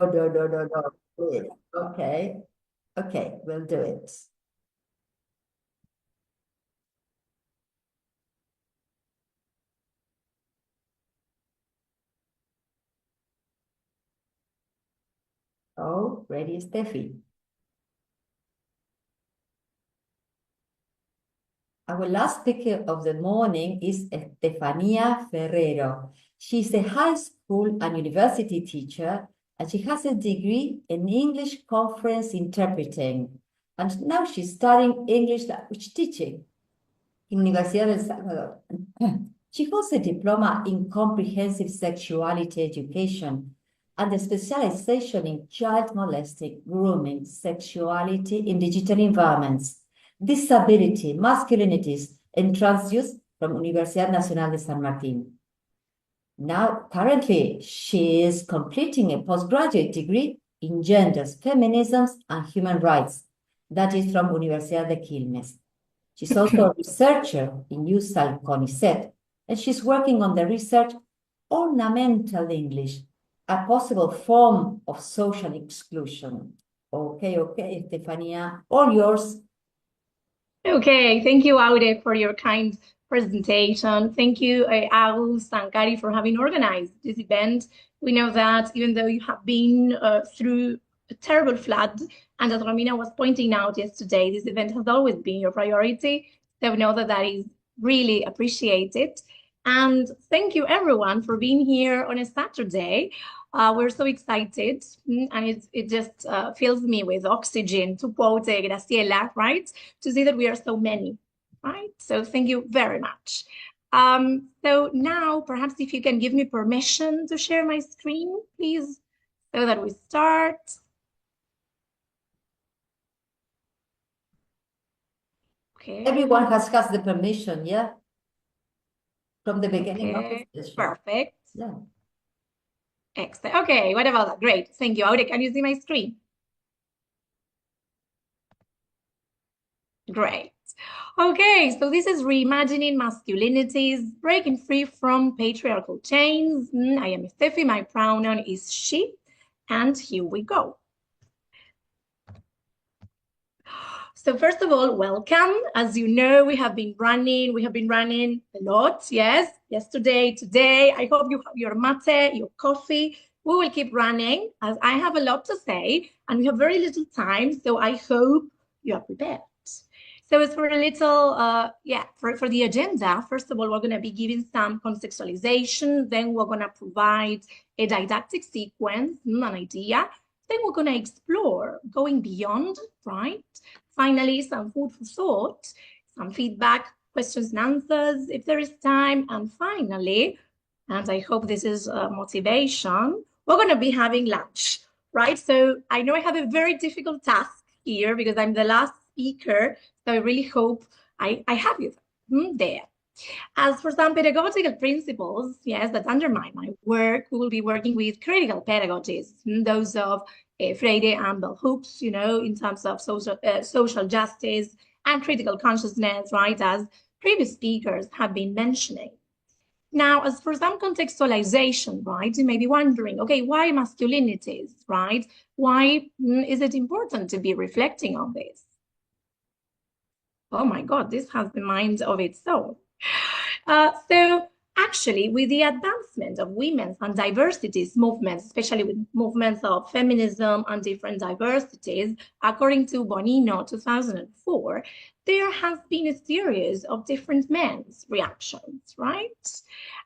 No, no, no, no, no. Please. Okay. Okay, we'll do it. Oh, ready, Steffi. Our last speaker of the morning is Estefanía Ferrero. She's a high school and university teacher, and she has a degree in English conference interpreting. And now she's studying English language teaching in Universidad del Salvador. She holds a diploma in comprehensive sexuality education and a specialization in child molesting, grooming, sexuality in digital environments, disability, masculinities, and trans youth from Universidad Nacional de San Martín. Now, currently, she is completing a postgraduate degree in genders, feminisms, and human rights. That is from Universidad de Quilmes. She's also a researcher in USAL CONICET, and she's working on the research ornamental English, a possible form of social exclusion. Okay, Estefanía, all yours. Okay, thank you, Aude, for your kind presentation. Thank you, Agus and Kari, for having organized this event. We know that even though you have been through a terrible flood, and as Romina was pointing out yesterday, this event has always been your priority. So we know that that is really appreciated. And thank you, everyone, for being here on a Saturday. We're so excited, and it just fills me with oxygen, to quote Graciela, right? To see that we are so many, right? So thank you very much. So now, perhaps if you can give me permission to share my screen, please, so that we start. Okay. Everyone has the permission, yeah? From the beginning of the session. Perfect. Yeah. Excellent. Okay, what about that? Great. Thank you. Aude, can you see my screen? Great. Okay, so this is Reimagining Masculinities, breaking free from patriarchal chains. I am Steffi, my pronoun is she, and here we go. So first of all, welcome. As you know, we have been running a lot, yes, yesterday, today. I hope you have your mate, your coffee. We will keep running as I have a lot to say and we have very little time, so I hope you are prepared. So as for a little, for the agenda, first of all, we're going to be giving some contextualization, then we're going to provide a didactic sequence, an idea, then we're going to explore going beyond, right? Finally, some food for thought, some feedback, questions and answers, if there is time. And finally, and I hope this is motivation, we're going to be having lunch, right? So I know I have a very difficult task here because I'm the last speaker. So I really hope I have you there. As for some pedagogical principles, yes, that undermine my work, we will be working with critical pedagogies, those of Freire and Bell Hooks, you know, in terms of social justice and critical consciousness, right, as previous speakers have been mentioning. Now, as for some contextualization, right, you may be wondering, okay, why masculinities, right? Why is it important to be reflecting on this? Oh my God, this has the mind of its own. So actually, with the advancement of women's and diversities movements, especially with movements of feminism and different diversities, according to Bonino 2004, there has been a series of different men's reactions, right?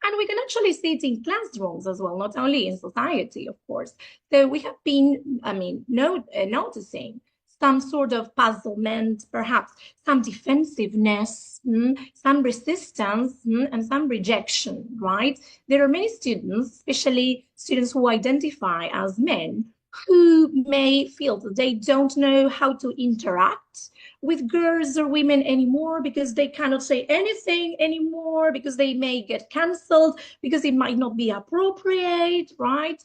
And we can actually see it in classrooms as well, not only in society, of course. So we have been, noticing some sort of puzzlement, perhaps some defensiveness, some resistance, and some rejection, right? There are many students, especially students who identify as men, who may feel that they don't know how to interact with girls or women anymore because they cannot say anything anymore, because they may get canceled, because it might not be appropriate, right?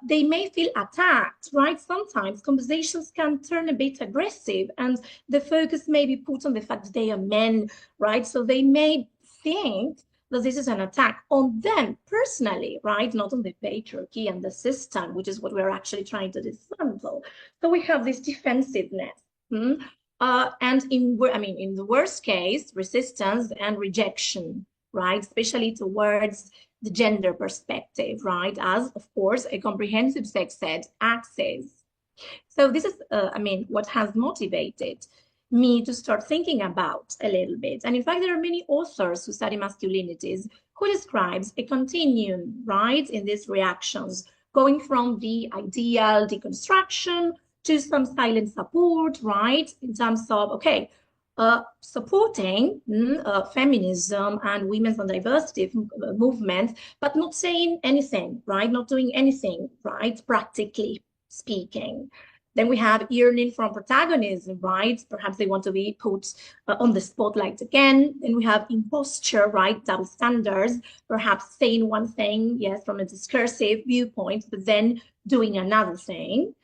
They may feel attacked, right? Sometimes conversations can turn a bit aggressive and the focus may be put on the fact that they are men, right? So they may think that this is an attack on them personally, right? Not on the patriarchy and the system, which is what we're actually trying to dismantle. So we have this defensiveness. And in the worst case, resistance and rejection, right? Especially towards the gender perspective, right? As, of course, a comprehensive sex ed access. So this is, what has motivated me to start thinking about a little bit. And in fact, there are many authors who study masculinities who describes a continuum, right, in these reactions, going from the ideal deconstruction to some silent support, right, in terms of, okay, supporting feminism and women's and diversity movement, but not saying anything, right, not doing anything, right, practically speaking. Then we have yearning from protagonism, right? Perhaps they want to be put on the spotlight again. Then we have imposture, right? Double standards, perhaps saying one thing, yes, from a discursive viewpoint, but then doing another thing.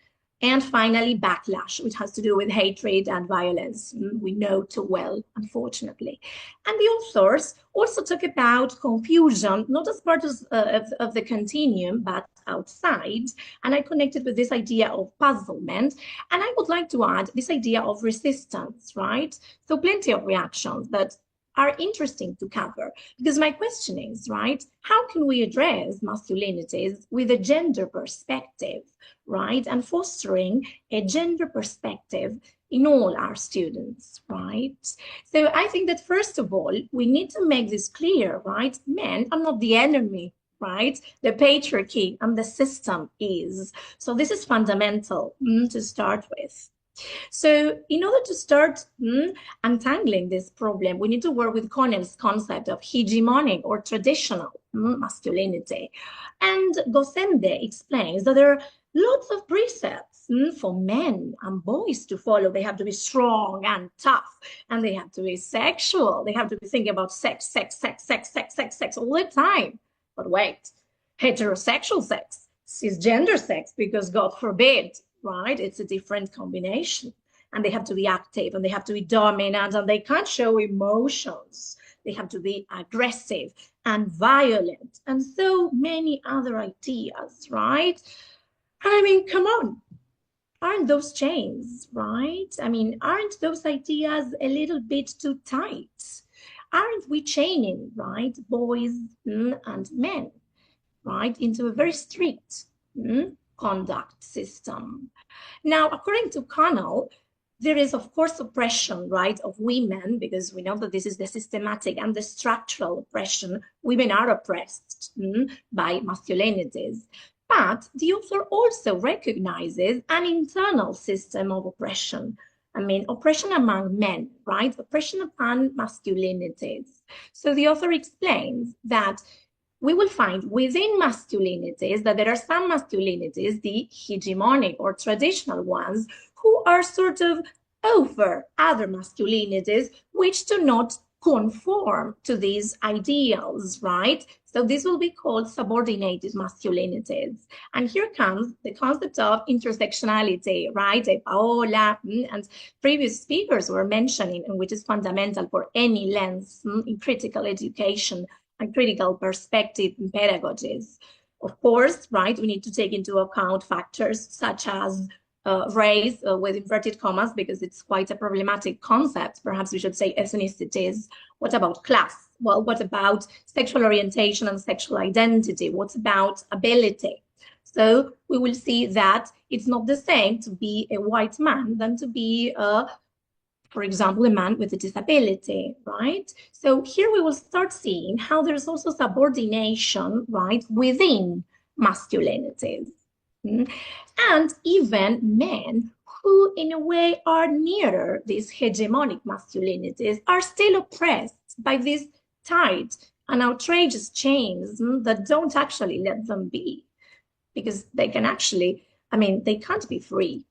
And finally, backlash, which has to do with hatred and violence. We know too well, unfortunately. And the authors also talk about confusion, not as part of the continuum, but outside. And I connected with this idea of puzzlement. And I would like to add this idea of resistance, right? So plenty of reactions that are interesting to cover, because my question is, right, how can we address masculinities with a gender perspective, right, and fostering a gender perspective in all our students, right? So I think that first of all, we need to make this clear, right? Men are not the enemy, right? The patriarchy and the system is. So this is fundamental to start with. So in order to start untangling this problem, we need to work with Connell's concept of hegemonic or traditional masculinity. And Gosende explains that there are lots of precepts for men and boys to follow. They have to be strong and tough, and they have to be sexual. They have to be thinking about sex all the time. But wait, heterosexual sex, cisgender sex, because God forbid, right? It's a different combination. And they have to be active, and they have to be dominant, and they can't show emotions. They have to be aggressive and violent, and so many other ideas, right? And I mean, come on, aren't those chains, right? I mean, aren't those ideas a little bit too tight? Aren't we chaining, right, boys and men, right, into a very strict conduct system? Now, according to Connell, there is, of course, oppression, right, of women, because we know that this is the systematic and the structural oppression. Women are oppressed by masculinities. But the author also recognizes an internal system of oppression. I mean, oppression among men, right? Oppression upon masculinities. So the author explains that we will find within masculinities that there are some masculinities, the hegemonic or traditional ones, who are sort of over other masculinities which do not conform to these ideals, right? So this will be called subordinated masculinities. And here comes the concept of intersectionality, right? Paola and previous speakers were mentioning, and which is fundamental for any lens in critical education and critical perspective in pedagogies. Of course, right, we need to take into account factors such as race with inverted commas, because it's quite a problematic concept. Perhaps we should say ethnicities. What about class? Well, what about sexual orientation and sexual identity? What about ability? So we will see that it's not the same to be a white man than to be for example, a man with a disability, right? So here we will start seeing how there's also subordination, right, within masculinities. And even men who in a way are nearer these hegemonic masculinities are still oppressed by these tight and outrageous chains that don't actually let them be, because they can actually, they can't be free,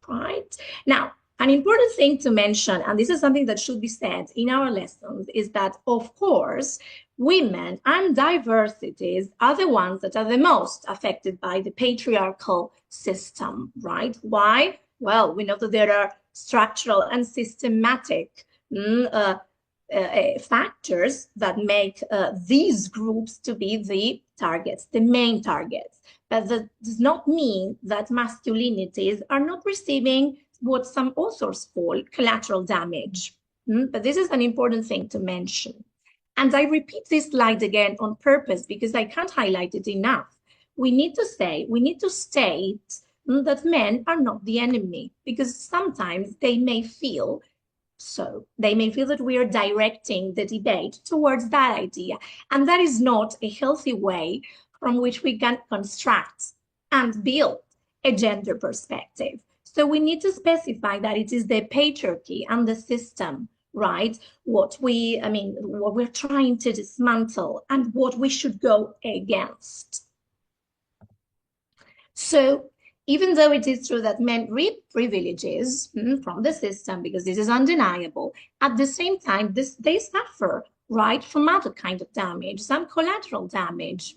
right? Now, an important thing to mention, and this is something that should be said in our lessons, is that, of course, women and diversities are the ones that are the most affected by the patriarchal system, right? Why? Well, we know that there are structural and systematic factors that make these groups to be the targets, the main targets. But that does not mean that masculinities are not receiving what some authors call collateral damage. But this is an important thing to mention. And I repeat this slide again on purpose because I can't highlight it enough. We need to state that men are not the enemy, because sometimes they may feel that we are directing the debate towards that idea. And that is not a healthy way from which we can construct and build a gender perspective. So we need to specify that it is the patriarchy and the system, right? What we're trying to dismantle and what we should go against. So even though it is true that men reap privileges from the system, because this is undeniable, at the same time, they suffer, right, from other kind of damage, some collateral damage,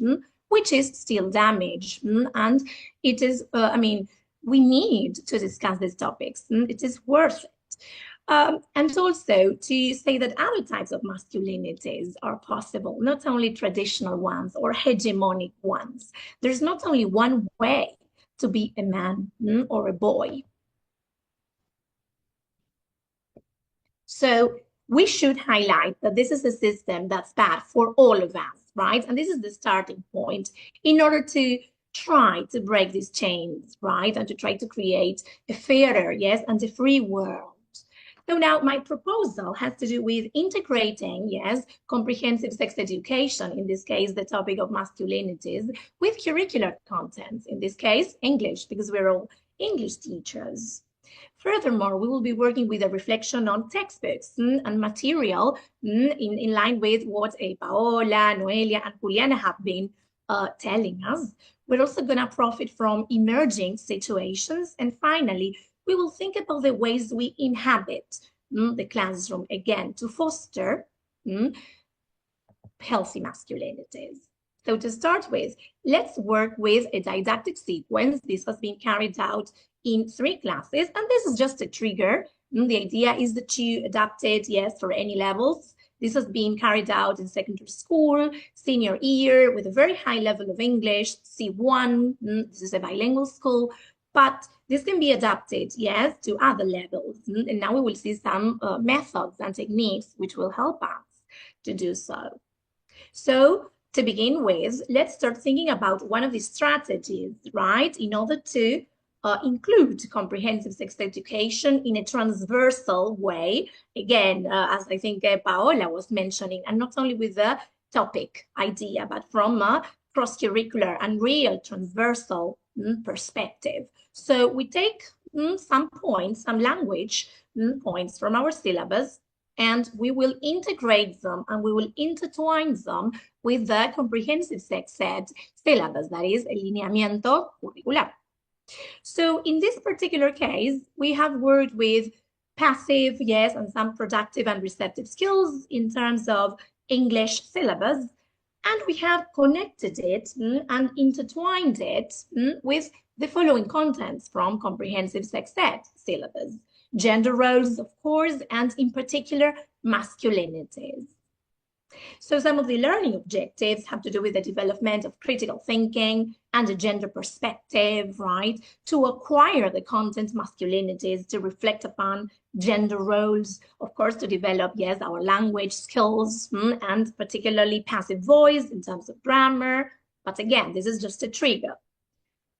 which is still damage. And it is, we need to discuss these topics. It is worth it. And also to say that other types of masculinities are possible, not only traditional ones or hegemonic ones. There's not only one way to be a man or a boy. So we should highlight that this is a system that's bad for all of us, right? And this is the starting point in order to try to break these chains, right? And to try to create a fairer, yes, and a free world. So now my proposal has to do with integrating, yes, comprehensive sex education, in this case, the topic of masculinities, with curricular content, in this case, English, because we're all English teachers. Furthermore, we will be working with a reflection on textbooks and material in line with what Paola, Noelia, and Juliana have been telling us. We're also going to profit from emerging situations. And finally, we will think about the ways we inhabit the classroom, again, to foster healthy masculinities. So to start with, let's work with a didactic sequence. This has been carried out in 3 classes, and this is just a trigger. The idea is that you adapt it, yes, for any levels. This has been carried out in secondary school, senior year, with a very high level of English, C1. This is a bilingual school, but this can be adapted, yes, to other levels. And now we will see some methods and techniques which will help us to do so. So to begin with, let's start thinking about one of these strategies, right, in order to include comprehensive sex education in a transversal way. Again, as I think Paola was mentioning, and not only with the topic idea, but from a cross-curricular and real transversal perspective. So we take some points, some language points from our syllabus, and we will integrate them and we will intertwine them with the comprehensive sex ed syllabus, that is, el lineamiento curricular. So in this particular case, we have worked with passive, yes, and some productive and receptive skills in terms of English syllabus. And we have connected it and intertwined it with the following contents from comprehensive sex ed syllabus: gender roles, of course, and in particular, masculinities. So some of the learning objectives have to do with the development of critical thinking and a gender perspective, right? To acquire the content masculinities, to reflect upon gender roles, of course, to develop, yes, our language skills and particularly passive voice in terms of grammar. But again, this is just a trigger.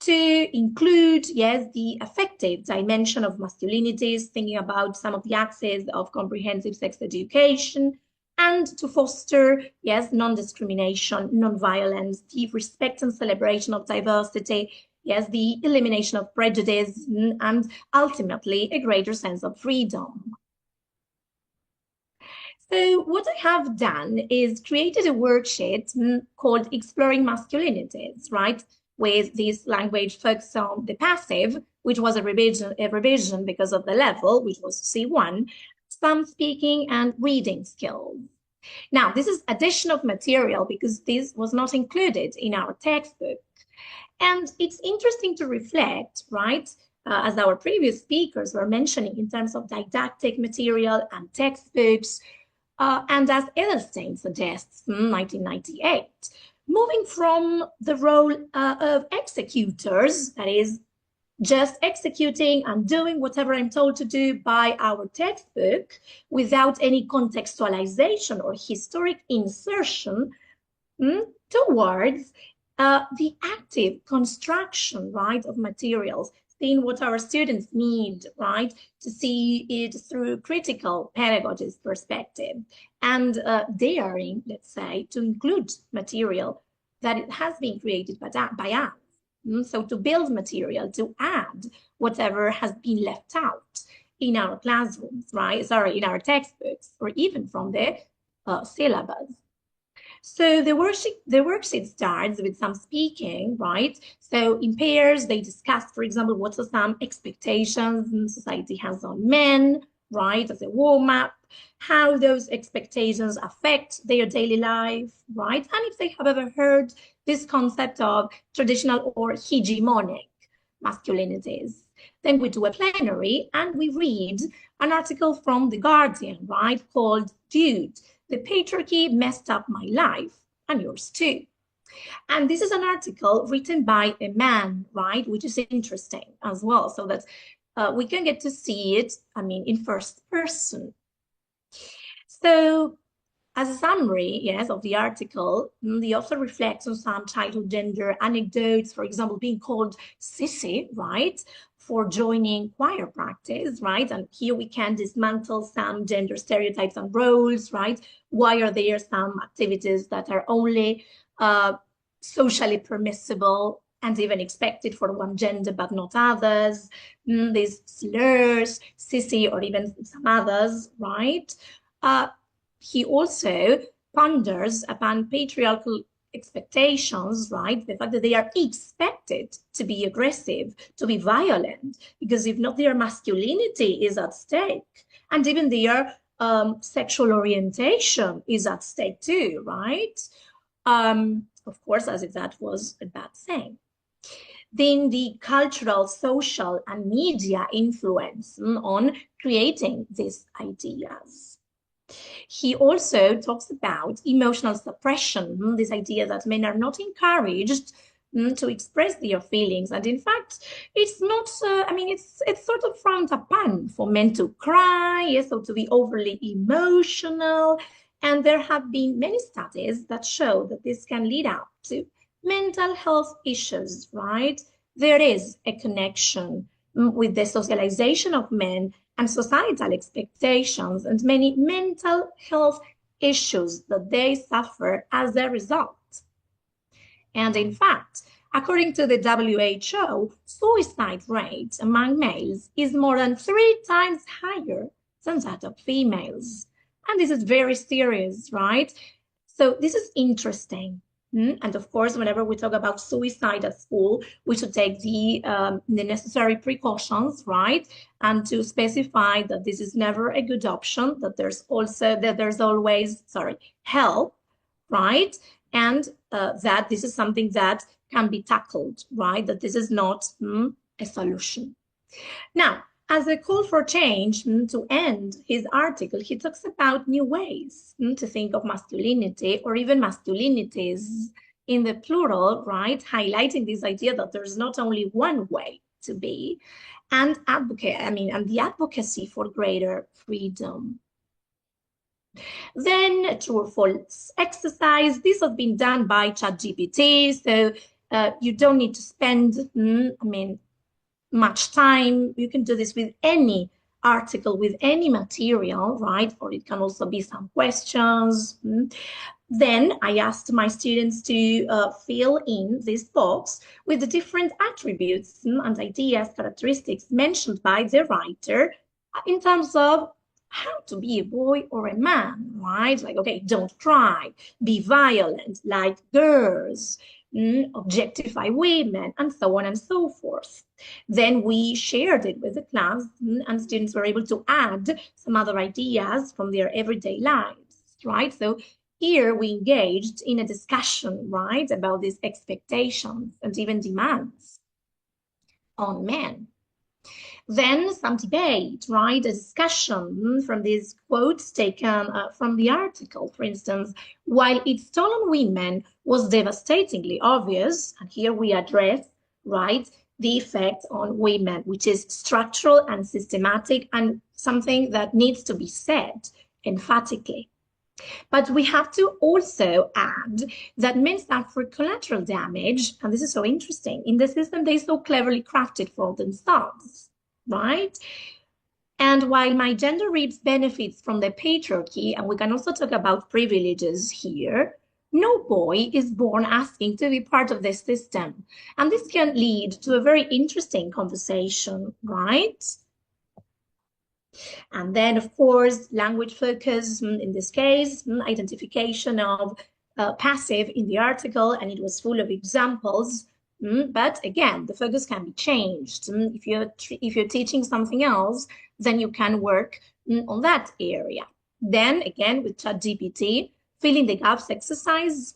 To include, yes, the affective dimension of masculinities, thinking about some of the axes of comprehensive sex education, and to foster, yes, non-discrimination, non-violence, the respect and celebration of diversity, yes, the elimination of prejudice, and ultimately a greater sense of freedom. So what I have done is created a worksheet called Exploring Masculinities, right? With this language focused on the passive, which was a revision because of the level, which was C1, some speaking and reading skills. Now, this is addition of material because this was not included in our textbook. And it's interesting to reflect, right, as our previous speakers were mentioning in terms of didactic material and textbooks, And as Edelstein suggests, 1998, moving from the role of executors, that is, just executing and doing whatever I'm told to do by our textbook without any contextualization or historic insertion, towards the active construction, right, of materials, seeing what our students need, right, to see it through critical pedagogist perspective, and daring, let's say, to include material that it has been created by us. So to build material, to add whatever has been left out in our classrooms, right? Sorry, in our textbooks, or even from the syllabus. So the worksheet starts with some speaking, right? So in pairs, they discuss, for example, what are some expectations society has on men, right, as a warm-up, how those expectations affect their daily life, right? And if they have ever heard this concept of traditional or hegemonic masculinities. Then we do a plenary and we read an article from The Guardian, right, called Dude, the Patriarchy Messed Up My Life and Yours Too. And this is an article written by a man, right, which is interesting as well, so that we can get to see it, I mean, in first person. So as a summary, yes, of the article, the author reflects on some childhood gender anecdotes, for example, being called sissy, right, for joining choir practice, right? And here we can dismantle some gender stereotypes and roles, right? Why are there some activities that are only socially permissible and even expected for one gender, but not others? These slurs, sissy, or even some others, right? He also ponders upon patriarchal expectations, right? The fact that they are expected to be aggressive, to be violent, because if not, their masculinity is at stake. And even their sexual orientation is at stake too, right? Of course, as if that was a bad thing. Then the cultural, social, and media influence on creating these ideas. He also talks about emotional suppression, this idea that men are not encouraged to express their feelings. And in fact, it's not, I mean, it's sort of frowned upon for men to cry, yes, or to be overly emotional. And there have been many studies that show that this can lead up to mental health issues, right? There is a connection with the socialization of men and societal expectations and many mental health issues that they suffer as a result. And in fact, according to the WHO, suicide rate among males is more than 3 times higher than that of females. And this is very serious, right? So this is interesting. And of course, whenever we talk about suicide at school, we should take the necessary precautions, right? And to specify that this is never a good option, that there's always help, right? And that this is something that can be tackled, right? That this is not a solution. Now, as a call for change, to end his article, he talks about new ways to think of masculinity, or even masculinities in the plural, right? Highlighting this idea that there's not only one way to be, and the advocacy for greater freedom. Then true or false exercise. This has been done by ChatGPT, so you don't need to spend, much time. You can do this with any article, with any material, right? Or it can also be some questions. Then I asked my students to fill in this box with the different attributes and ideas, characteristics mentioned by the writer in terms of how to be a boy or a man, right? Like, okay, don't cry, be violent, like girls, objectify women, and so on and so forth. Then we shared it with the class, and students were able to add some other ideas from their everyday lives, right? So here we engaged in a discussion, right, about these expectations and even demands on men. Then some debate, right? A discussion from these quotes taken from the article. For instance, while its toll on women was devastatingly obvious, and here we address, right, the effect on women, which is structural and systematic and something that needs to be said emphatically. But we have to also add that men suffer collateral damage, and this is so interesting, in the system they so cleverly crafted for themselves, right? And while my gender reaps benefits from the patriarchy, and we can also talk about privileges here, no boy is born asking to be part of the system. And this can lead to a very interesting conversation, right? And then, of course, language focus, in this case, identification of passive in the article, and it was full of examples. But again, the focus can be changed. If you're teaching something else, then you can work on that area. Then again, with ChatGPT, fill in the gaps exercise,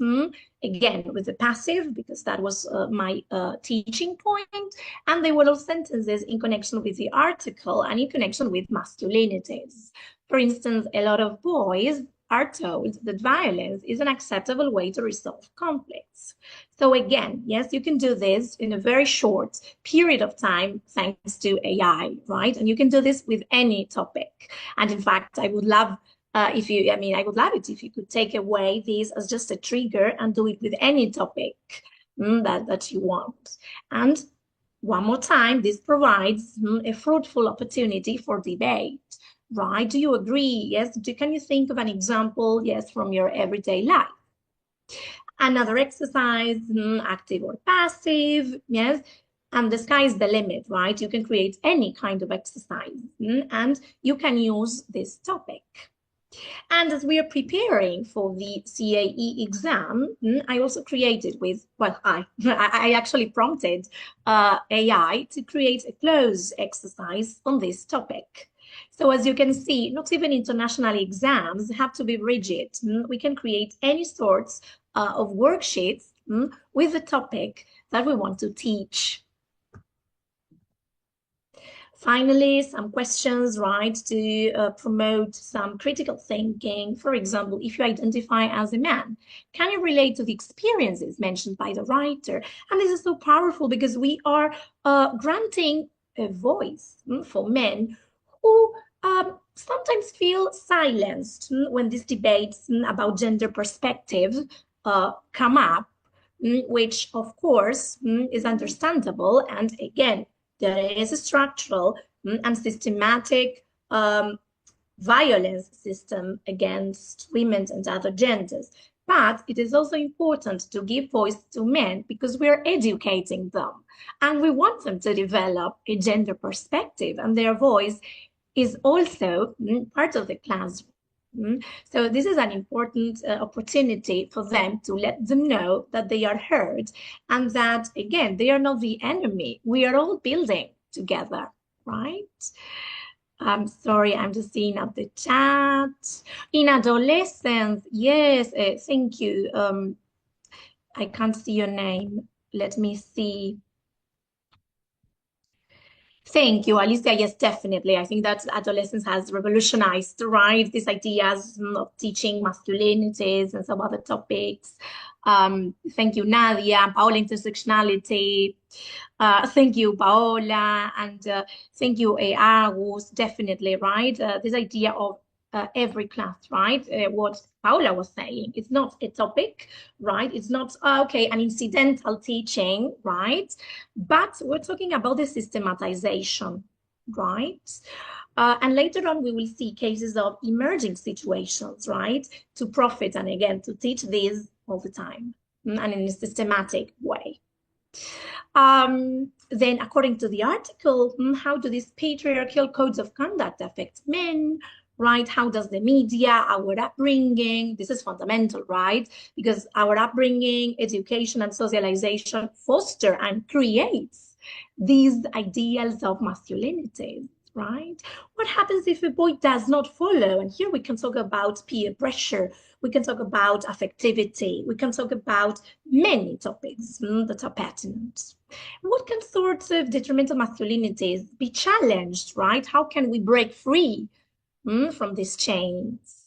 again, with the passive, because that was my teaching point, and they were all sentences in connection with the article and in connection with masculinities. For instance, a lot of boys are told that violence is an acceptable way to resolve conflicts. So again, yes, you can do this in a very short period of time thanks to AI, right? And you can do this with any topic. And in fact, I would love I would love it if you could take away this as just a trigger and do it with any topic that you want. And one more time, this provides a fruitful opportunity for debate, right? Do you agree? Yes. Can you think of an example? Yes, from your everyday life. Another exercise, active or passive, yes. And the sky is the limit, right? You can create any kind of exercise and you can use this topic. And as we are preparing for the CAE exam, I also created I actually prompted AI to create a cloze exercise on this topic. So as you can see, not even international exams have to be rigid. We can create any sorts of worksheets with the topic that we want to teach. Finally, some questions, right, to promote some critical thinking. For example, if you identify as a man, can you relate to the experiences mentioned by the writer? And this is so powerful because we are granting a voice for men who sometimes feel silenced when these debates about gender perspective come up, which of course is understandable. And again, there is a structural and systematic violence system against women and other genders. But it is also important to give voice to men because we are educating them and we want them to develop a gender perspective, and their voice is also part of the classroom. So this is an important opportunity for them to let them know that they are heard and that, again, they are not the enemy. We are all building together, right? I'm sorry, I'm just seeing up the chat. In adolescence, yes, thank you. I can't see your name. Let me see. Thank you, Alicia. Yes, definitely. I think that adolescence has revolutionized, right? These ideas of teaching masculinities and some other topics. Thank you, Nadia. Paola, intersectionality. Thank you, Paola. And thank you, Agus. Definitely, right? This idea of every class, right? What Paula was saying, it's not a topic, right? It's not, okay, an incidental teaching, right? But we're talking about the systematization, right? And later on, we will see cases of emerging situations, right? To profit and again, to teach these all the time and in a systematic way. Then according to the article, how do these patriarchal codes of conduct affect men? Right? How does the media, our upbringing, this is fundamental, right? Because our upbringing, education, and socialization foster and creates these ideals of masculinity, right? What happens if a boy does not follow? And here we can talk about peer pressure. We can talk about affectivity. We can talk about many topics that are pertinent. What can sorts of detrimental masculinities be challenged, right? How can we break free from these chains?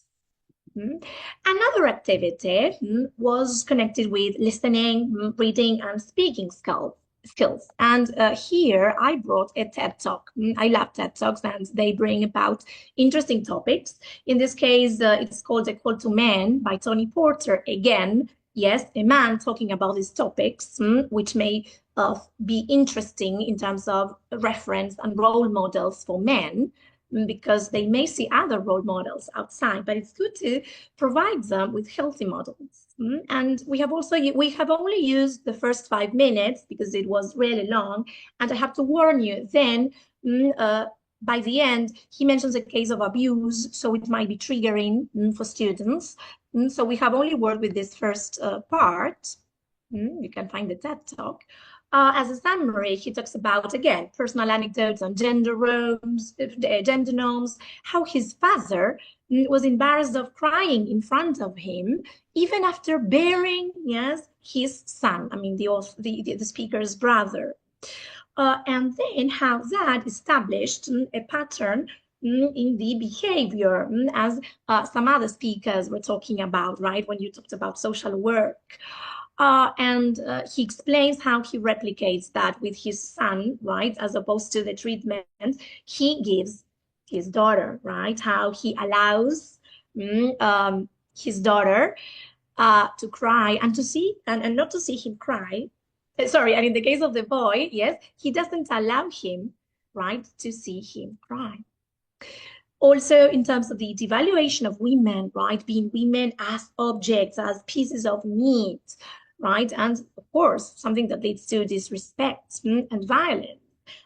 Another activity was connected with listening, reading, and speaking skills. And here I brought a TED Talk. I love TED Talks, and they bring about interesting topics. In this case, it's called A Call to Men by Tony Porter. Again, yes, a man talking about these topics, which may be interesting in terms of reference and role models for men, because they may see other role models outside, but it's good to provide them with healthy models. And we have only used the first 5 minutes because it was really long. And I have to warn you, then by the end, he mentions a case of abuse, so it might be triggering for students. So we have only worked with this first part. You can find the TED Talk. As a summary, he talks about, again, personal anecdotes on gender roles, gender norms, how his father was embarrassed of crying in front of him, even after bearing, yes, his son, I mean, the speaker's brother. And then how that established a pattern in the behavior, as some other speakers were talking about, right, when you talked about social work. And he explains how he replicates that with his son, right? As opposed to the treatment he gives his daughter, right? How he allows his daughter to cry and to see, and not to see him cry. Sorry, and in the case of the boy, yes, he doesn't allow him, right, to see him cry. Also, in terms of the devaluation of women, right, being women as objects, as pieces of meat, right? And of course, something that leads to disrespect and violence.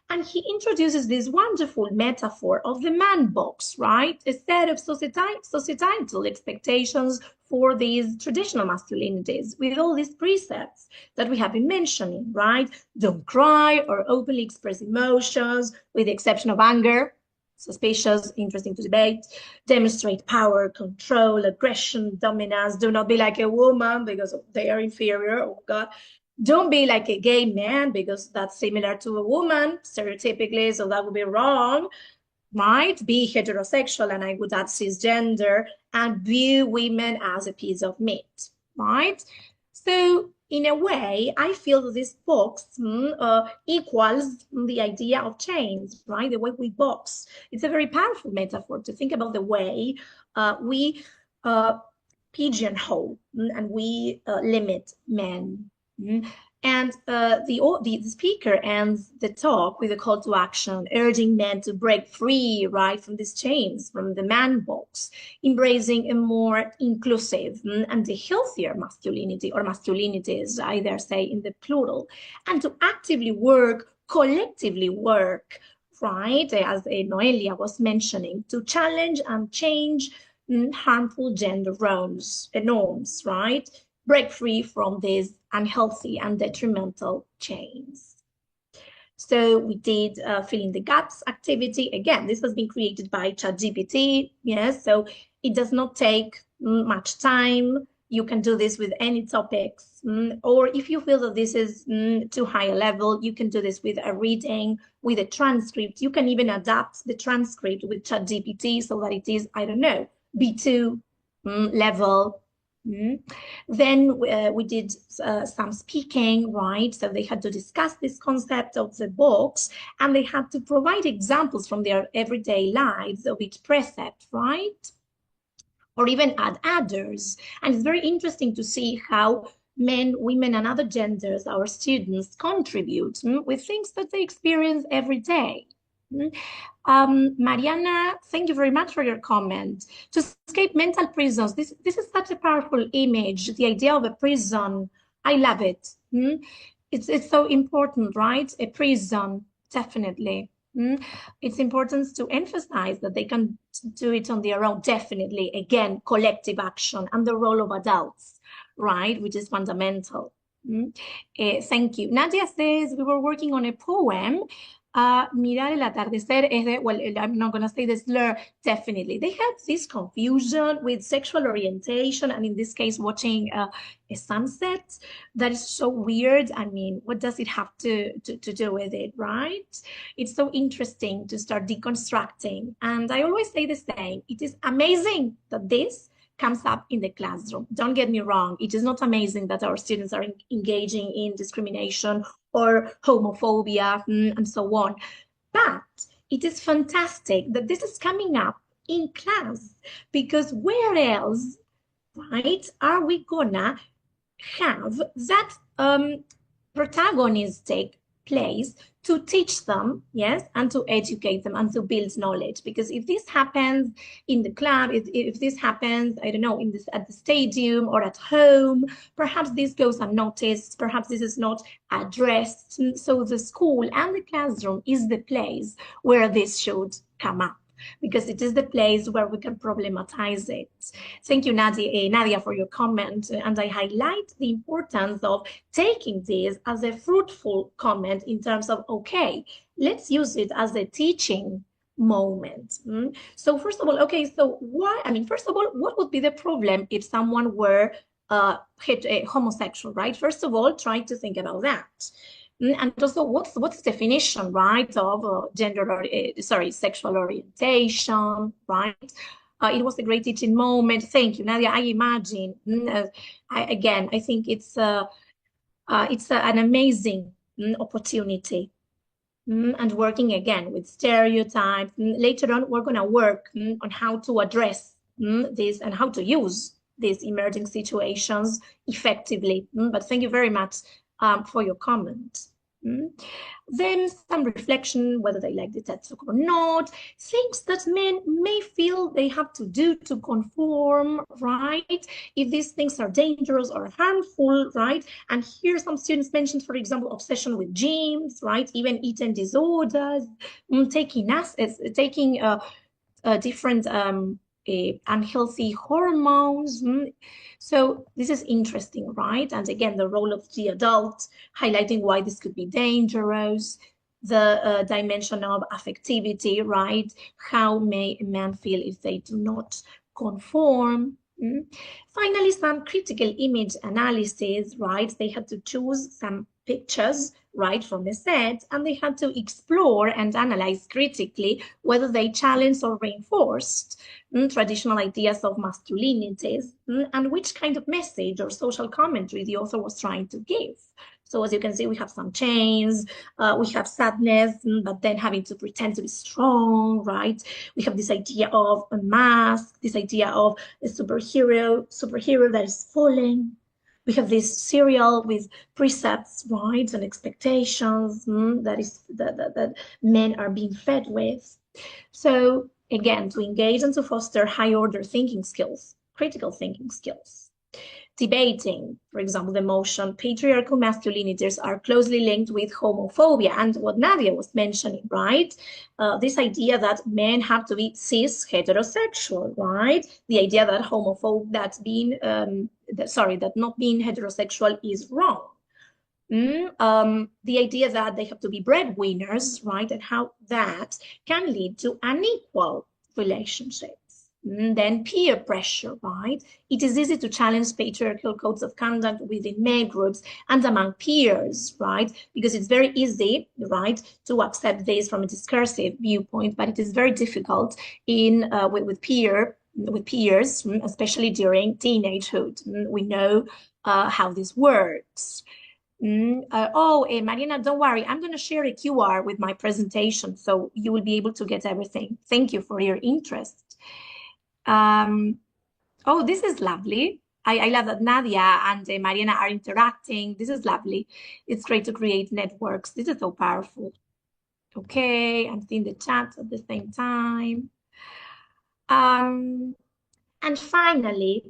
And he introduces this wonderful metaphor of the man box, right? A set of societal expectations for these traditional masculinities with all these precepts that we have been mentioning, right? Don't cry or openly express emotions, with the exception of anger. Suspicious, interesting to debate, demonstrate power, control, aggression, dominance, do not be like a woman because they are inferior, oh God. Don't be like a gay man because that's similar to a woman, stereotypically, so that would be wrong, right? Be heterosexual, and I would add cisgender, and view women as a piece of meat, right? So in a way, I feel that this box equals the idea of chains, right? The way we box. It's a very powerful metaphor to think about the way we pigeonhole and we limit men. And the speaker ends the talk with a call to action, urging men to break free, right, from these chains, from the man box, embracing a more inclusive and a healthier masculinity, or masculinities, I dare say, in the plural, and to actively work, collectively work, right, as Noelia was mentioning, to challenge and change harmful gender norms, right? Break free from these unhealthy and detrimental chains. So we did fill in the gaps activity. Again, this has been created by ChatGPT. Yes, so it does not take much time. You can do this with any topics. Or if you feel that this is too high a level, you can do this with a reading, with a transcript. You can even adapt the transcript with ChatGPT so that it is, I don't know, B2 level. Then we did some speaking, right? So they had to discuss this concept of the box, and they had to provide examples from their everyday lives of each precept, right? Or even add others. And it's very interesting to see how men, women, and other genders, our students, contribute with things that they experience every day. Mariana, thank you very much for your comment. To escape mental prisons, this is such a powerful image, the idea of a prison. I love it. It's so important, right? A prison, definitely. It's important to emphasize that they can do it on their own, definitely. Again, collective action and the role of adults, right? Which is fundamental. Thank you. Nadia says we were working on a poem Mirar el atardecer es de, well, I'm not going to say the slur, definitely. They have this confusion with sexual orientation, and in this case, watching a sunset. That is so weird. I mean, what does it have to do with it, right? It's so interesting to start deconstructing. And I always say the same. It is amazing that this comes up in the classroom. Don't get me wrong. It is not amazing that our students are engaging in discrimination or homophobia and so on. But it is fantastic that this is coming up in class, because where else, right, are we gonna have that protagonistic place to teach them, yes, and to educate them and to build knowledge? Because if this happens in the club, if this happens, I don't know, in this at the stadium or at home, perhaps this goes unnoticed, perhaps this is not addressed. So the school and the classroom is the place where this should come up, because it is the place where we can problematize it. Thank you, Nadia, for your comment. And I highlight the importance of taking this as a fruitful comment in terms of, okay, let's use it as a teaching moment. So first of all, okay, so why, I mean, first of all, what would be the problem if someone were homosexual, right? First of all, try to think about that. And also, what's the definition, right, of sexual orientation, right? It was a great teaching moment. Thank you, Nadia. I imagine. I think it's an amazing opportunity. And working again with stereotypes. Later on, we're going to work on how to address this and how to use these emerging situations effectively. But thank you very much for your comment. Then some reflection, whether they like the textbook or not, things that men may feel they have to do to conform, right? If these things are dangerous or harmful, right? And here some students mentioned, for example, obsession with gyms, right? Even eating disorders, taking different unhealthy hormones. So this is interesting, right? And again, the role of the adult, highlighting why this could be dangerous, the dimension of affectivity, right? How may a man feel if they do not conform? Finally, some critical image analysis, right? They had to choose some pictures, right, from the set, and they had to explore and analyze critically whether they challenged or reinforced traditional ideas of masculinities, and which kind of message or social commentary the author was trying to give. So as you can see, we have some chains, we have sadness, but then having to pretend to be strong, right? We have this idea of a mask, this idea of a superhero that is falling. We have this serial with precepts, right, and expectations that men are being fed with. So again, to engage and to foster high-order thinking skills, critical thinking skills. Debating, for example, the motion patriarchal masculinities are closely linked with homophobia, and what Nadia was mentioning, right? This idea that men have to be cis heterosexual, right? The idea that that not being heterosexual is wrong. The idea that they have to be breadwinners, right? And how that can lead to unequal relationships. Then peer pressure, right? It is easy to challenge patriarchal codes of conduct within male groups and among peers, right? Because it's very easy, right, to accept this from a discursive viewpoint, but it is very difficult with peers, especially during teenagehood. We know how this works. Marina, don't worry. I'm going to share a QR with my presentation, so you will be able to get everything. Thank you for your interest. This is lovely. I love that Nadia and Marina are interacting. This is lovely. It's great to create networks. This is so powerful. Okay, I'm seeing the chat at the same time. And finally,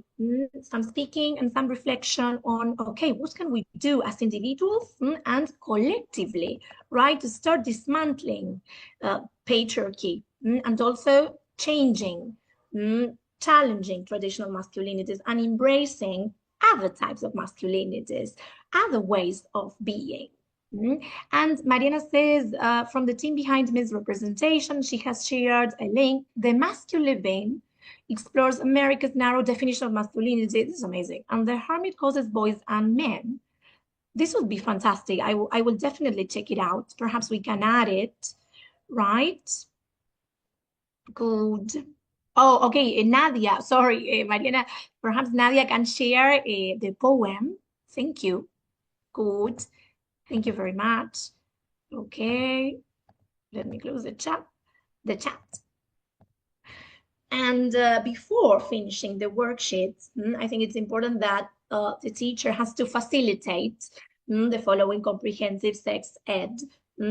some speaking and some reflection on, okay, what can we do as individuals and collectively, right, to start dismantling patriarchy and also changing, challenging traditional masculinities and embracing other types of masculinities, other ways of being. And Mariana says, from the team behind Misrepresentation, she has shared a link. The Masculine Vein explores America's narrow definition of masculinity. This is amazing. And the harm it causes boys and men. This would be fantastic. I will definitely check it out. Perhaps we can add it, right? Good. Oh, okay, Nadia. Sorry, Mariana. Perhaps Nadia can share the poem. Thank you. Good. Thank you very much. Okay, let me close the chat. And before finishing the worksheets, I think it's important that the teacher has to facilitate the following comprehensive sex ed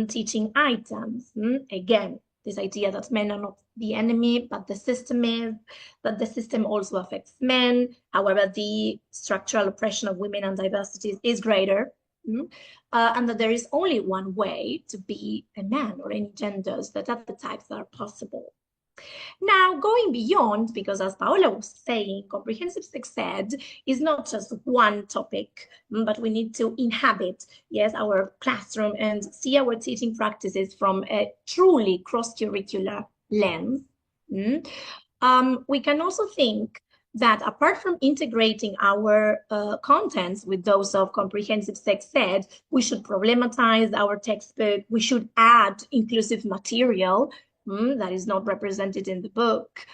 teaching items. Again, this idea that men are not the enemy, but the system is, that the system also affects men. However, the structural oppression of women and diversities is greater. And that there is only one way to be a man or any genders, that other types are possible. Now, going beyond, because as Paola was saying, comprehensive sex ed is not just one topic, but we need to inhabit, yes, our classroom and see our teaching practices from a truly cross-curricular lens. We can also think that apart from integrating our contents with those of comprehensive sex ed, we should problematize our textbook, we should add inclusive material that is not represented in the book.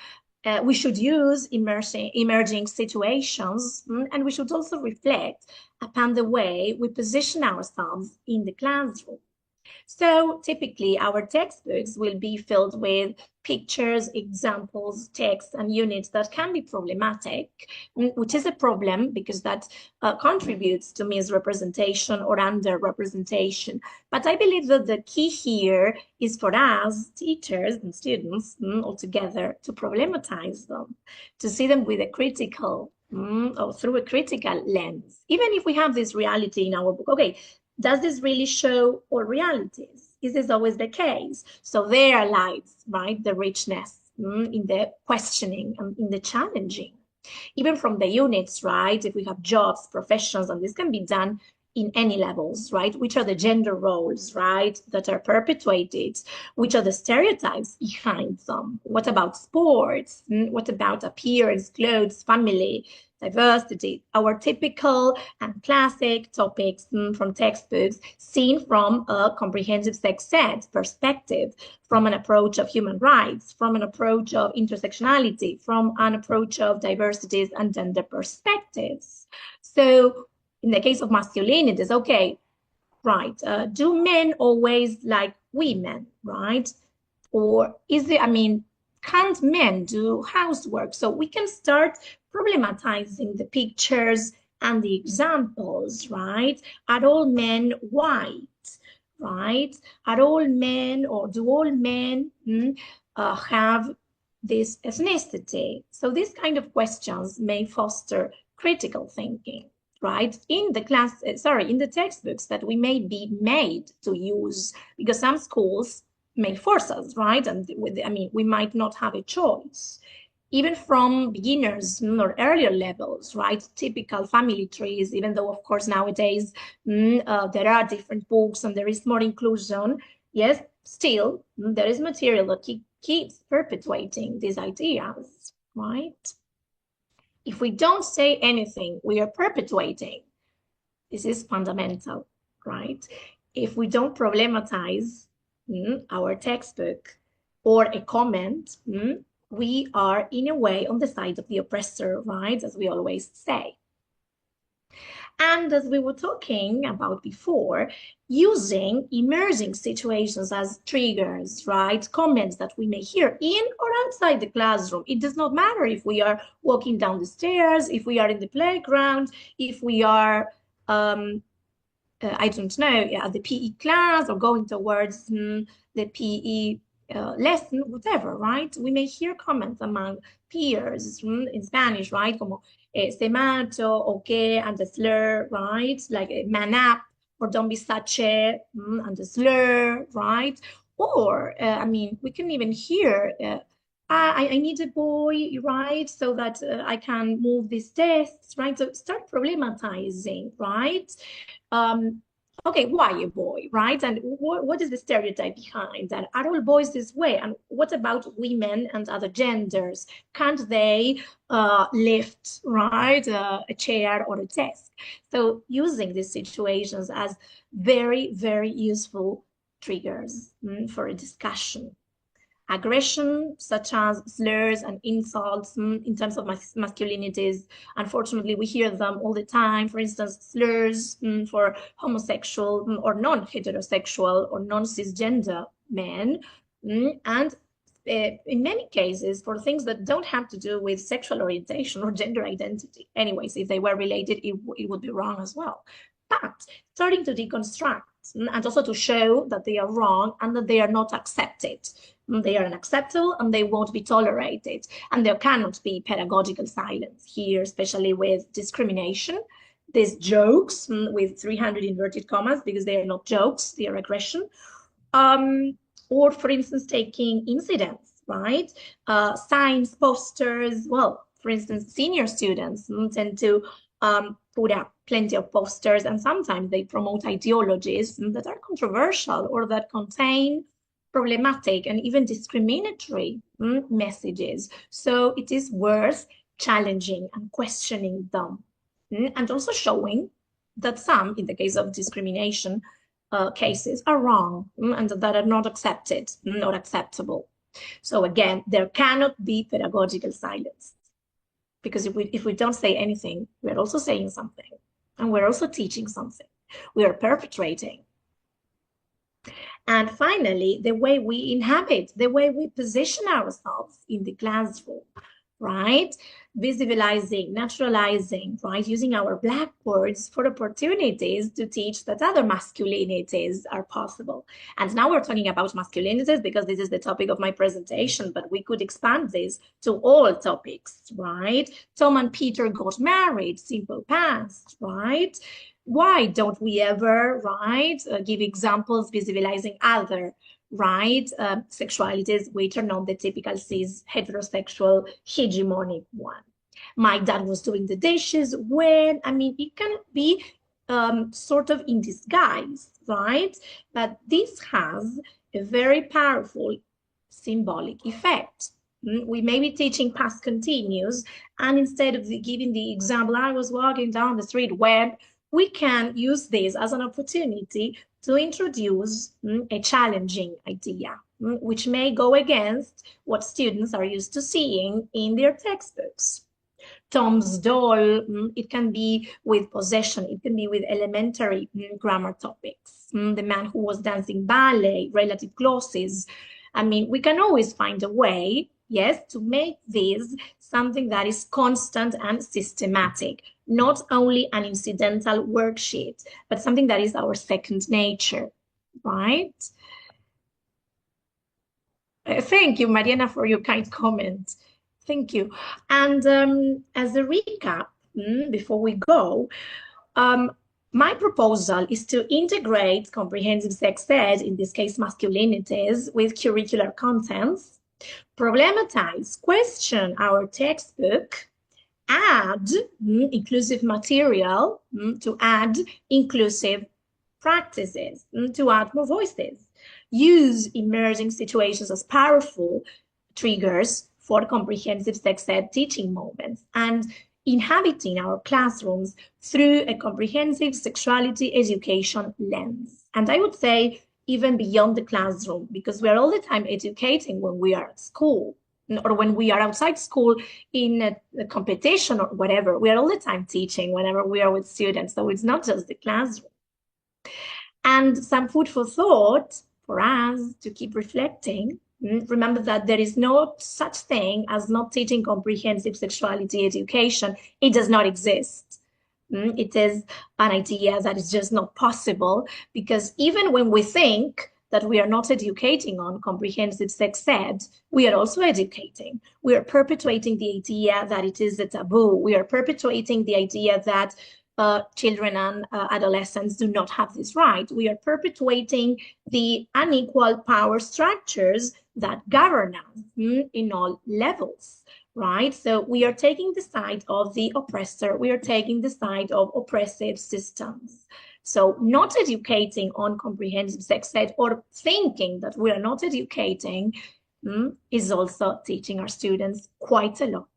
We should use emerging situations, and we should also reflect upon the way we position ourselves in the classroom. So typically our textbooks will be filled with pictures, examples, texts, and units that can be problematic, which is a problem because that contributes to misrepresentation or underrepresentation. But I believe that the key here is for us, teachers and students, all together, to problematize them, to see them with a critical or through a critical lens. Even if we have this reality in our book, okay, does this really show all realities? Is this always the case? So there lies, right, the richness in the questioning and in the challenging. Even from the units, right, if we have jobs, professions, and this can be done in any levels, right? Which are the gender roles, right, that are perpetuated? Which are the stereotypes behind them? What about sports? What about appearance, clothes, family, diversity? Our typical and classic topics from textbooks seen from a comprehensive sex ed perspective, from an approach of human rights, from an approach of intersectionality, from an approach of diversities and gender perspectives. So in the case of masculinities, okay, right, do men always like women, right? Or is it, I mean, can't men do housework? So we can start problematizing the pictures and the examples, right? Are all men white, right? Are all men, or do all men have this ethnicity? So these kind of questions may foster critical thinking, right? In the class, in the textbooks that we may be made to use, because some schools may force us, right? And I mean, we might not have a choice. Even from beginners or earlier levels, right? Typical family trees, even though, of course, nowadays there are different books and there is more inclusion, yes, still there is material that keeps perpetuating these ideas, right? If we don't say anything, we are perpetuating. This is fundamental, right? If we don't problematize our textbook or a comment, we are in a way on the side of the oppressor, right? As we always say. And as we were talking about before, using emerging situations as triggers, right? Comments that we may hear in or outside the classroom. It does not matter if we are walking down the stairs, if we are in the playground, if we are, I don't know, at the PE class or going towards the PE lesson, whatever, right? We may hear comments among peers in Spanish, right? Como se macho, okay, and the slur, right? Like man up, or don't be such a, and the slur, right? Or, I mean, we can even hear, I need a boy, right? So that I can move these desks, right? So start problematizing, right? okay, why a boy, right? And what is the stereotype behind that? Are all boys this way? And what about women and other genders? Can't they lift, right, a chair or a desk? So using these situations as very, very useful triggers for a discussion. Aggression, such as slurs and insults in terms of masculinities. Unfortunately, we hear them all the time. For instance, slurs for homosexual or non-heterosexual or non-cisgender men. And in many cases, for things that don't have to do with sexual orientation or gender identity. Anyways, if they were related, it would be wrong as well. But starting to deconstruct and also to show that they are wrong and that they are not accepted. They are unacceptable and they won't be tolerated. And there cannot be pedagogical silence here, especially with discrimination. These jokes with 300 inverted commas, because they are not jokes, they are aggression. Or, for instance, taking incidents, right? Signs, posters. Well, for instance, senior students tend to put up plenty of posters, and sometimes they promote ideologies that are controversial or that contain problematic and even discriminatory messages. So it is worth challenging and questioning them, and also showing that some, in the case of discrimination cases, are wrong and that are not accepted, not acceptable. So again, there cannot be pedagogical silence, because if we don't say anything, we're also saying something, and we're also teaching something. We are perpetrating. And finally, the way we inhabit, the way we position ourselves in the classroom, right? Visibilizing, naturalizing, right? Using our blackboards for opportunities to teach that other masculinities are possible. And now we're talking about masculinities because this is the topic of my presentation, but we could expand this to all topics, right? Tom and Peter got married, simple past, right? Why don't we ever, right, give examples visibilizing other, right, sexualities which are not the typical cis heterosexual hegemonic one? My dad was doing the dishes when, I mean, it can be sort of in disguise, right? But this has a very powerful symbolic effect. We may be teaching past continuous, and instead of giving the example, I was walking down the street when, we can use this as an opportunity to introduce a challenging idea, which may go against what students are used to seeing in their textbooks. Tom's doll, it can be with possession, it can be with elementary grammar topics. The man who was dancing ballet, relative clauses. I mean, we can always find a way, yes, to make this something that is constant and systematic, not only an incidental worksheet, but something that is our second nature, right? Thank you, Mariana, for your kind comment. Thank you. And as a recap, before we go, my proposal is to integrate comprehensive sex ed, in this case masculinities, with curricular contents, problematize, question our textbook, add inclusive material to add inclusive practices, to add more voices, use emerging situations as powerful triggers for comprehensive sex ed teaching moments, and inhabiting our classrooms through a comprehensive sexuality education lens. And I would say even beyond the classroom, because we're all the time educating when we are at school, or when we are outside school in a competition or whatever. We are all the time teaching whenever we are with students, so it's not just the classroom. And some food for thought for us to keep reflecting. Remember that there is no such thing as not teaching comprehensive sexuality education. It does not exist. It is an idea that is just not possible, because even when we think that we are not educating on comprehensive sex ed, we are also educating. We are perpetuating the idea that it is a taboo. We are perpetuating the idea that children and adolescents do not have this right. We are perpetuating the unequal power structures that govern us in all levels, right? So we are taking the side of the oppressor. We are taking the side of oppressive systems. So not educating on comprehensive sex ed or thinking that we are not educating is also teaching our students quite a lot.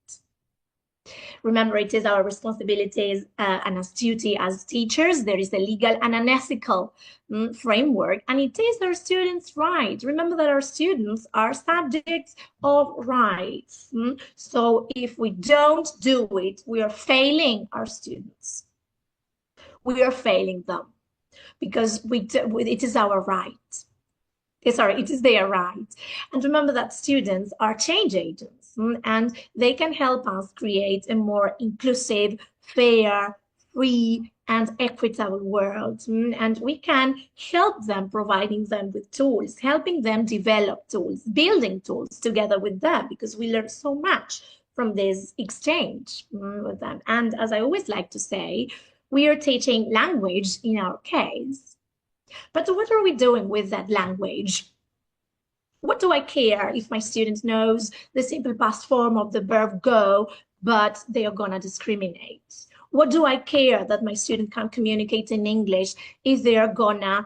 Remember, it is our responsibilities and as duty as teachers. There is a legal and an ethical framework, and it is our students' right. Remember that our students are subjects of rights. So if we don't do it, we are failing our students. We are failing them because it is our right. It is their right. And remember that students are change agents, and they can help us create a more inclusive, fair, free, and equitable world. And we can help them, providing them with tools, helping them develop tools, building tools together with them, because we learn so much from this exchange with them. And as I always like to say, we are teaching language in our case. But what are we doing with that language? What do I care if my student knows the simple past form of the verb go, but they are gonna discriminate? What do I care that my student can't communicate in English if they are gonna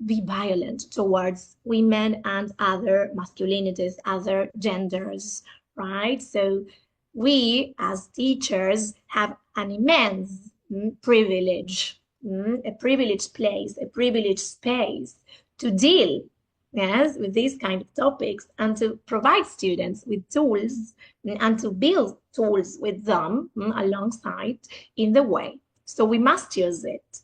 be violent towards women and other masculinities, other genders, right? So we as teachers have an immense privilege, a privileged place, a privileged space to deal with these kind of topics and to provide students with tools and to build tools with them alongside in the way. So we must use it.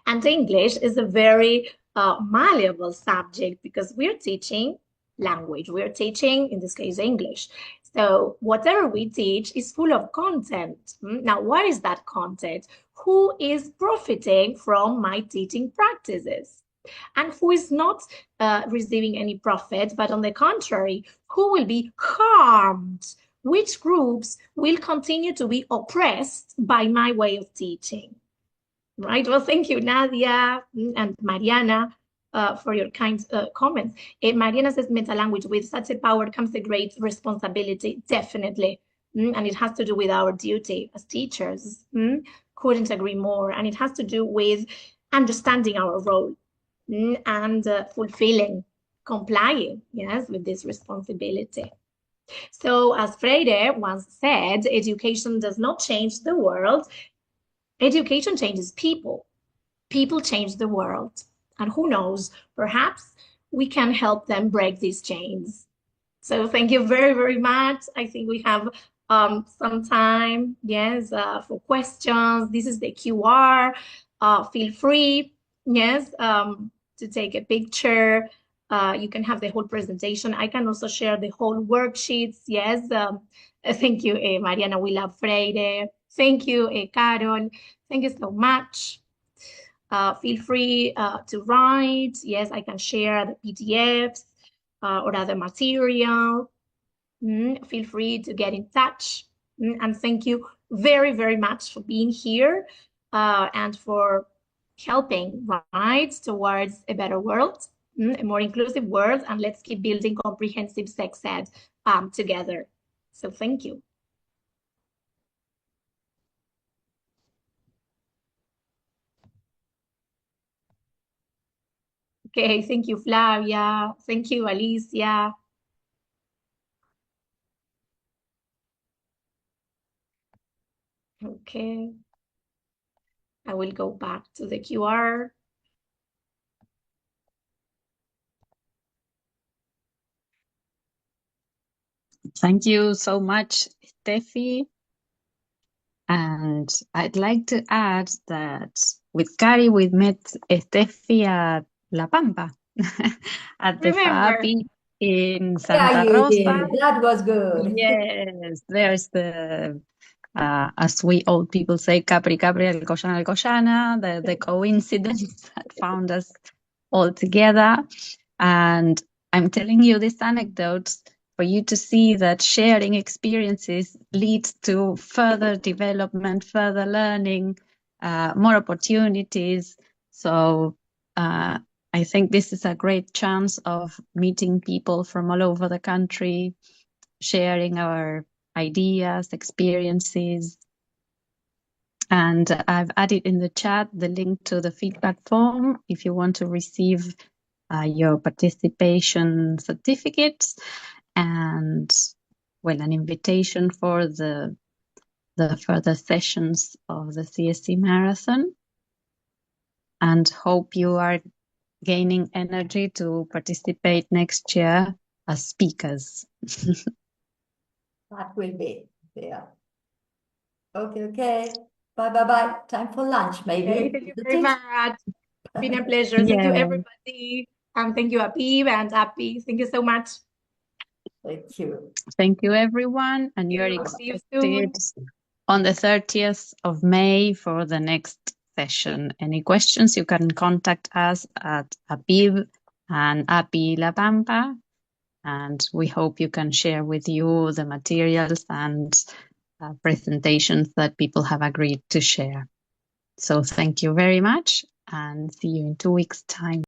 And English is a very malleable subject because we're teaching language. We're teaching, in this case, English. So whatever we teach is full of content. Now, what is that content? Who is profiting from my teaching practices? And who is not receiving any profit, but on the contrary, who will be harmed? Which groups will continue to be oppressed by my way of teaching? Right. Well, thank you, Nadia and Mariana, for your kind comments. Mariana says, meta language, with such a power comes a great responsibility, definitely. And it has to do with our duty as teachers. Couldn't agree more. And it has to do with understanding our role and fulfilling, complying, yes, with this responsibility. So as Freire once said, education does not change the world. Education changes people. People change the world. And who knows, perhaps we can help them break these chains. So thank you very, very much. I think we have some time, yes, for questions. This is the QR. Feel free, yes, to take a picture. You can have the whole presentation. I can also share the whole worksheets, yes. Thank you, Mariana. We love Freire. Thank you, Carol. Thank you so much. Feel free to write. Yes, I can share the PDFs or other material. Feel free to get in touch. And thank you very, very much for being here and for helping, right, towards a better world, a more inclusive world. And let's keep building comprehensive sex ed together. So thank you. Okay, thank you, Flavia. Thank you, Alicia. Okay. I will go back to the QR. Thank you so much, Steffi. And I'd like to add that with Cari, we met Steffi at La Pampa, at the FAPI in Santa Yeah, you Rosa. did. That was good. Yes, there's the, as we old people say, Capri Capri, Alcoyana Alcoyana, the coincidence that found us all together. And I'm telling you this anecdote for you to see that sharing experiences leads to further development, further learning, more opportunities. So I think this is a great chance of meeting people from all over the country, sharing our ideas, experiences. And I've added in the chat the link to the feedback form if you want to receive your participation certificates and, well, an invitation for the further sessions of the CSE Marathon. And hope you are gaining energy to participate next year as speakers. That will be there. Okay. Bye. Time for lunch, maybe. Okay, thank you very much. It's been a pleasure. Thank you, Yeah. everybody. And thank you, Apib and Api. Thank you so much. Thank you. Thank you, everyone. And you're See you soon. expected on the 30th of May for the next session. Any questions, you can contact us at Apib and Api La Pampa. And we hope you can share with you the materials and presentations that people have agreed to share. So thank you very much and see you in 2 weeks' time.